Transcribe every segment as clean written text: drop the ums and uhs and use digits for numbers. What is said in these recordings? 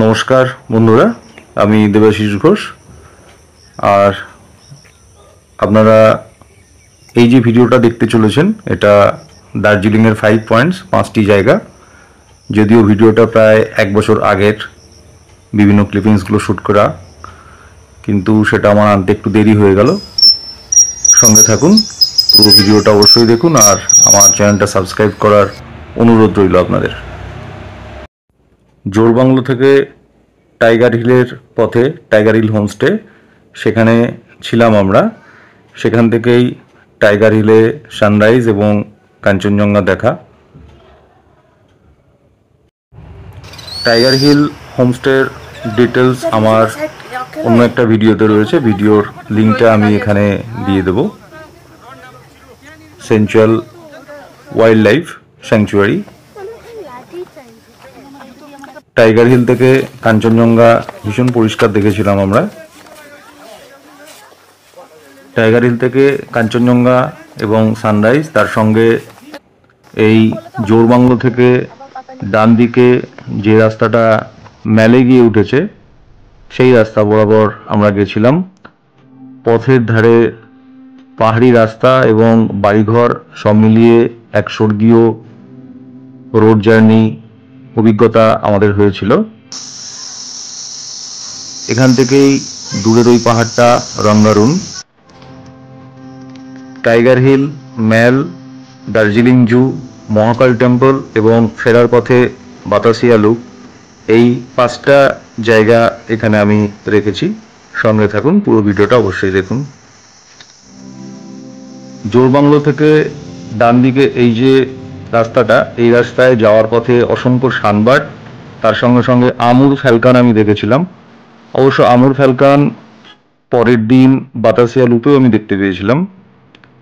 নমস্কার বন্ধুরা, আমি দেবাশিস ঘোষ। আর আপনারা এই যে ভিডিওটা দেখতে চলেছেন, এটা দার্জিলিংয়ের 5 পয়েন্টস, 5টি জায়গা। যদিও ভিডিওটা প্রায় 1 বছর আগের বিভিন্ন ক্লিপিংসগুলো শ্যুট করা, কিন্তু সেটা আমার আনতে একটু দেরি হয়ে গেল। সঙ্গে থাকুন, পুরো ভিডিওটা অবশ্যই দেখুন, আর আমার চ্যানেলটা সাবস্ক্রাইব করার অনুরোধ রইল আপনাদের। জোরবাংলো থেকে টাইগার হিলের পথে টাইগার হিল হোমস্টে, সেখানে ছিলাম আমরা। সেখান থেকেই টাইগার হিলে সানরাইজ এবং কাঞ্চনজঙ্ঘা দেখা। টাইগার হিল হোমস্টের ডিটেলস আমার অন্য একটা ভিডিওতে রয়েছে, ভিডিওর লিঙ্কটা আমি এখানে দিয়ে দেব। Central wildlife sanctuary. Tiger hill থেকে কাঞ্চনজঙ্ঘা ভীষণ পরিষ্কার দেখেছিলাম আমরা। টাইগার হিল থেকে কাঞ্চনজঙ্ঘা এবং সানরাইজ, তার সঙ্গে এই জোরবাংলো থেকে ডান দিকে যে রাস্তাটা ম্যালে গিয়ে উঠেছে, সেই রাস্তা বরাবর আমরা গেছিলাম। পথের ধারে পাহাড়ি রাস্তা এবং বাড়িঘর সব মিলিয়ে এক স্বর্গীয় রোড জার্নি অভিজ্ঞতা আমাদের হয়েছিল। এখান থেকেই দূরের ওই পাহাড়টা রঙ্গারুন। টাইগার হিল, ম্যাল, দার্জিলিং জু, মহাকাল টেম্পল এবং ফেরার পথে বাতাসিয়া লুপ, এই 5টা জায়গা এখানে আমি রেখেছি। সঙ্গে থাকুন, পুরো ভিডিওটা অবশ্যই দেখুন। জোরবাংলো থেকে ডান দিকে এই যে রাস্তাটা, এই রাস্তায় যাওয়ার পথে অসংখ্য শানবাট, তার সঙ্গে সঙ্গে আমুর ফ্যালকান আমি দেখেছিলাম। অবশ্য আমুর ফ্যালকান পরের দিন বাতাসিয়া লুপেও আমি দেখতে পেয়েছিলাম।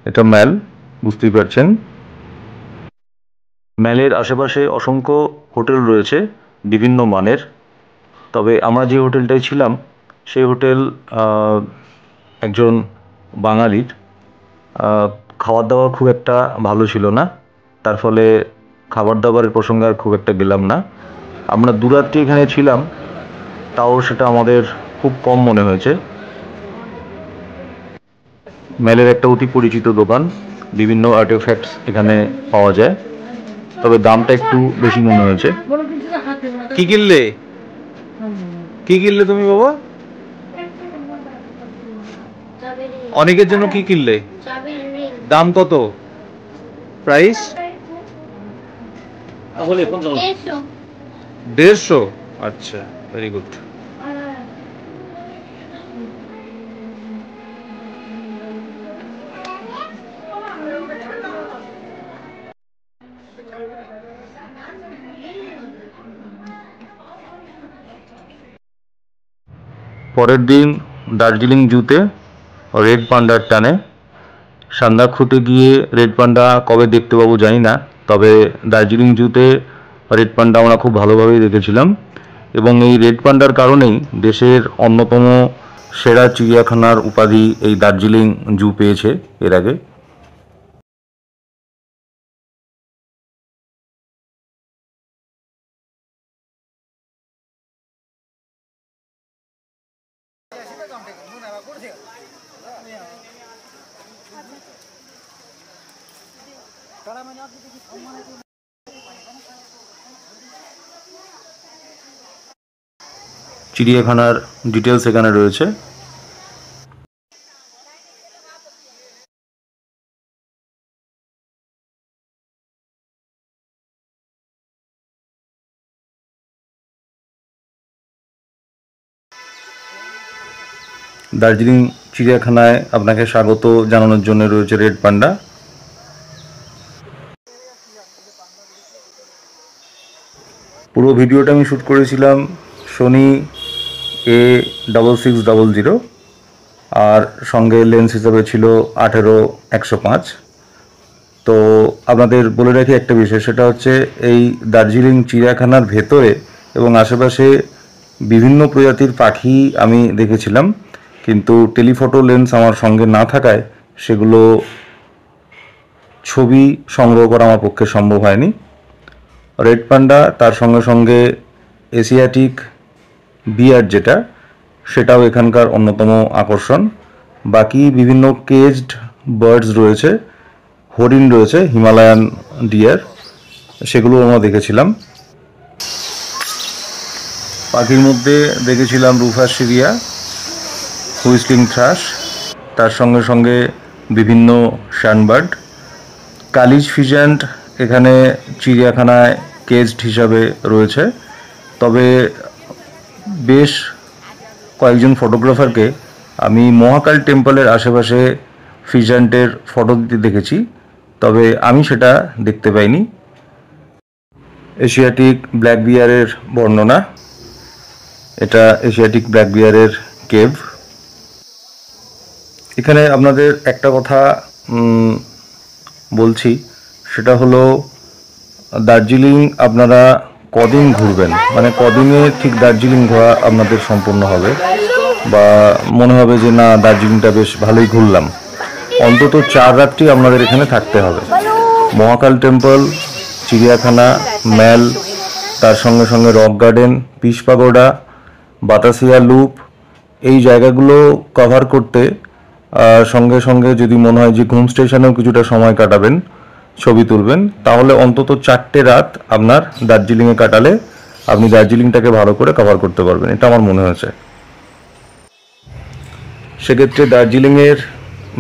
এটা ম্যাল, বুঝতেই পারছেন। ম্যালের আশেপাশে অসংখ্য হোটেল রয়েছে বিভিন্ন মানের। তবে আমরা যে হোটেলটায় ছিলাম, সেই হোটেল একজন বাঙালির। খাবার দাবার খুব একটা ভালো ছিল না, তার ফলে খাবার দাবারের প্রসঙ্গে আর খুব একটা গেলাম না। আমরা দুরাত্রি এখানে ছিলাম, তাও সেটা আমাদের খুব কম মনে হয়েছে। ম্যালের একটা অতি পরিচিত দোকান, বিভিন্ন আর্টিফ্যাক্টস এখানে পাওয়া যায়, তবে দামটা একটু বেশি মনে হয়েছে। কি কিনলে তুমি বাবা? অনেকের জন্য কি কিনলে? দাম কত? প্রাইস 150। আচ্ছা, ভেরি গুড। পরের দিন দার্জিলিং জুতে রেড পান্ডার টানে। সান্দাকফুতে গিয়ে রেড পান্ডা কবে দেখতে পাবো জানি না, তবে দার্জিলিং জুতে রেড পান্ডা আমরা খুব ভালোভাবেই দেখেছিলাম। এবং এই রেড পান্ডার কারণেই দেশের অন্যতম সেরা চিড়িয়াখানার উপাধি এই দার্জিলিং জু পেয়েছে এর আগে। চিড়িয়াখানার ডিটেলস এখানে রয়েছে। দার্জিলিং চিড়িয়াখানায় আপনাকে স্বাগত জানানোর জন্য রয়েছে রেড পান্ডা। পুরো ভিডিওটা আমি শ্যুট করেছিলাম সোনি A6600, আর সঙ্গে লেন্স হিসাবে ছিল 18-105। তো আপনাদের বলে রাখি একটা বিষয়, সেটা হচ্ছে এই দার্জিলিং চিড়িয়াখানার ভেতরে এবং আশেপাশে বিভিন্ন প্রজাতির পাখি আমি দেখেছিলাম, কিন্তু টেলিফটো লেন্স আমার সঙ্গে না থাকায় সেগুলো ছবি সংগ্রহ করা আমার পক্ষে সম্ভব হয়নি। রেড পান্ডা, তার সঙ্গে সঙ্গে এশিয়াটিক বিয়ার যেটা, সেটাও এখানকার অন্যতম আকর্ষণ। বাকি বিভিন্ন কেজড বার্ডস রয়েছে, হরিণ রয়েছে, হিমালয়ান ডিয়ার, সেগুলো আমরা দেখেছিলাম। পাখির মধ্যে দেখেছিলাম রুফাস সিরিয়া, হুইস্লিং থ্রাশ, তার সঙ্গে সঙ্গে বিভিন্ন শানবার্ড। কালিজ ফিজেন্ট এখানে চিড়িয়াখানায় কেজড হিসাবে রয়েছে, তবে বেশ কয়েকজন ফটোগ্রাফারকে আমি মহাকাল টেম্পলের আশেপাশে ফিজেন্টের ফটো দিতে দেখেছি, তবে আমি সেটা দেখতে পাইনি। এশিয়াটিক ব্ল্যাক বিয়ারের বর্ণনা, এটা এশিয়াটিক ব্ল্যাক বিয়ারের কেভ। এখানে আপনাদের একটা কথা বলছি, সেটা হলো দার্জিলিং আপনারা কদিন ঘুরবেন, মানে কদিনে ঠিক দার্জিলিং ঘোরা আপনাদের সম্পূর্ণ হবে, বা মনে হবে যে না দার্জিলিংটা বেশ ভালোই ঘুরলাম। অন্তত 4 রাত্রি আপনাদের এখানে থাকতে হবে। মহাকাল টেম্পল, চিড়িয়াখানা, ম্যাল, তার সঙ্গে সঙ্গে rock garden, piece pagoda, Batasia loop, এই জায়গাগুলো কভার করতে সঙ্গে সঙ্গে যদি মনে হয় যে ঘুম স্টেশনেও কিছুটা সময় কাটাবেন, ছবি তুলবেন, তাহলে অন্তত 4টে রাত আপনার দার্জিলিংয়ে কাটালে আপনি দার্জিলিংটাকে ভালো করে কভার করতে পারবেন, এটা আমার মনে হয়েছে। সেক্ষেত্রে দার্জিলিংয়ের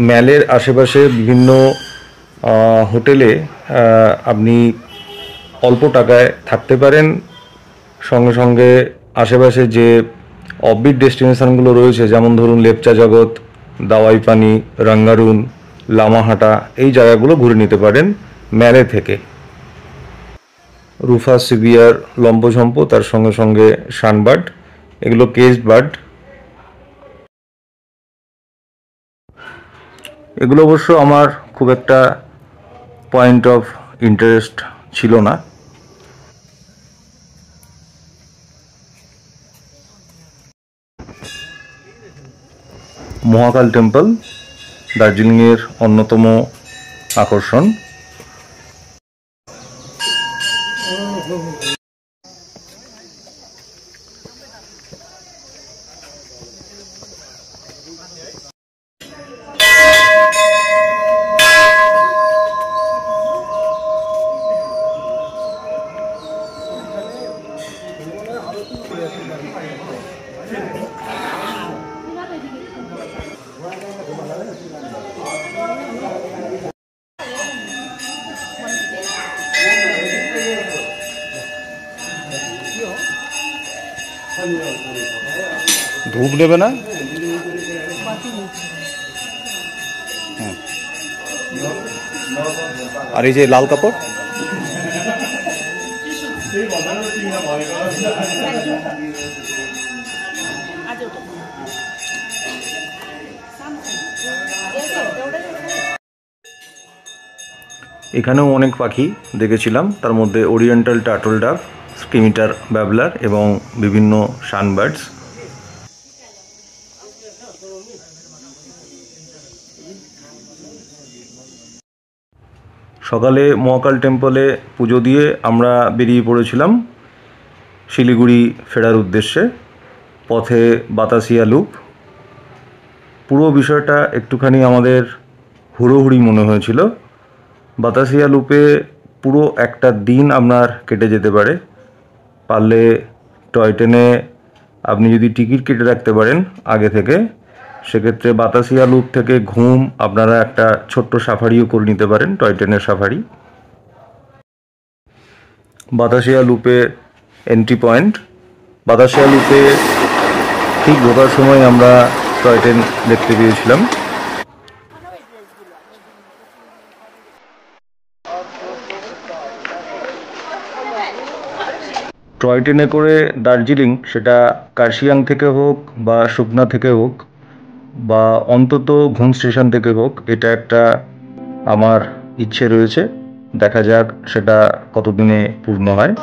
ম্যালের আশেপাশে বিভিন্ন হোটেলে আপনি অল্প টাকায় থাকতে পারেন। সঙ্গে সঙ্গে আশেপাশে যে অফবিট ডেস্টিনেশনগুলো রয়েছে, যেমন ধরুন লেপচা জগৎ, দাওয়াই পানি, রাঙ্গারুন, লামাহাটা, এই জায়গাগুলো ঘুরে নিতে পারেন ম্যালে থেকে। রুফাস সিবিয়ার, লম্বঝম্প, তার সঙ্গে সঙ্গে শানবার্ড, এগুলো কেজড বার্ড। এগুলো অবশ্য আমার খুব একটা পয়েন্ট অফ ইন্টারেস্ট ছিল না। মহাকাল টেম্পল দার্জিলিংয়ের অন্যতম আকর্ষণ। ধূপ নেবে না? আর এই যে লাল কাপড়, এখানেও অনেক পাখি দেখেছিলাম, তার মধ্যে ওরিয়েন্টাল টার্টল ডাভ, স্কিমিটার ব্যাবলার এবং বিভিন্ন শানবার্ডস। সকালে মহাকাল টেম্পলে পুজো দিয়ে আমরা বেরিয়ে পড়েছিলাম শিলিগুড়ি ফেরার উদ্দেশ্যে। পথে বাতাসিয়া লুপ, পুরো বিষয়টা একটুখানি আমাদের হুড়োহুড়ি মনে হয়েছিল। বাতাসিয়া লুপে পুরো একটা দিন আপনার কেটে যেতে পারে। পারলে টয় ট্রেনে আপনি যদি টিকিট কেটে রাখতে পারেন আগে থেকে, সেক্ষেত্রে বাতাসিয়া লুপ থেকে ঘুম আপনারা একটা ছোট্ট সাফারিও করে নিতে পারেন, টয় ট্রেনের সাফারি। বাতাসিয়া লুপে এন্ট্রি পয়েন্ট, বাতাসিয়া লুপে ঠিক ঢোকার সময় আমরা টয় ট্রেন দেখতে পেয়েছিলাম। টয় ট্রেনে করে দার্জিলিং, সেটা কার্শিয়াং থেকে হোক বা সুকনা থেকে হোক বা অন্তত ঘুম স্টেশন থেকে হোক, এটা একটা আমার ইচ্ছে রয়েছে। দেখা যাক সেটা কতদিনে পূর্ণ হয়।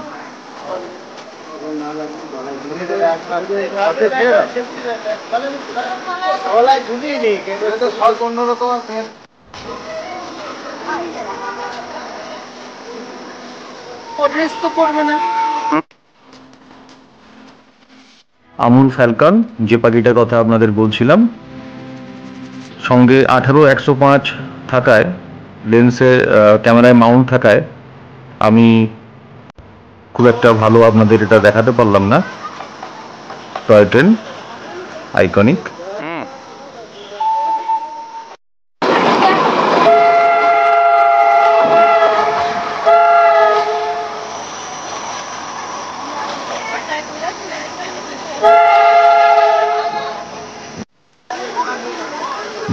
আমুল ফ্যালকন, যে পাখিটার কথা আপনাদের বলছিলাম, সঙ্গে 18-105 থাকায়, লেন্সের ক্যামেরায় মাউন্ট থাকায় আমি খুব একটা ভালো আপনাদের এটা দেখাতে পারলাম না। Toy train iconic.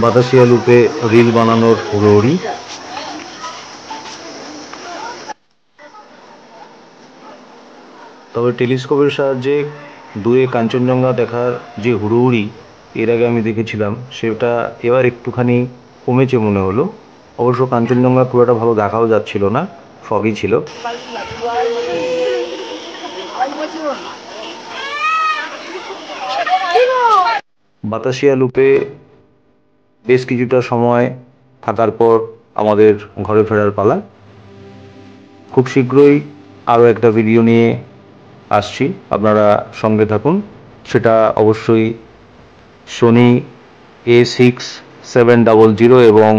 বাতাসিয়া লুপে রিল বানানোর হুড়োহুড়ি। তবে টেলিস্কোপের সাহায্যে দূরে কাঞ্চনজঙ্ঘা দেখার যে হুড়োহুড়ি এর আগে আমি দেখেছিলাম, সেটা এবার একটুখানি কমেছে মনে হলো। অবশ্য কাঞ্চনজঙ্ঘা খুব একটা ভালো দেখাও যাচ্ছিল না, ফগই ছিল। বাতাসিয়া লুপে বেশ কিছুটা সময় থাকার পর আমাদের ঘরে ফেরার পালা। খুব শীঘ্রই আরও একটা ভিডিও নিয়ে আসছি, আপনারা সঙ্গে থাকুন। সেটা অবশ্যই সোনি A6700 এবং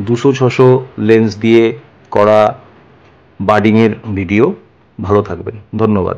200-600 লেন্স দিয়ে করা বার্ডিংয়ের ভিডিও। ভালো থাকবেন, ধন্যবাদ।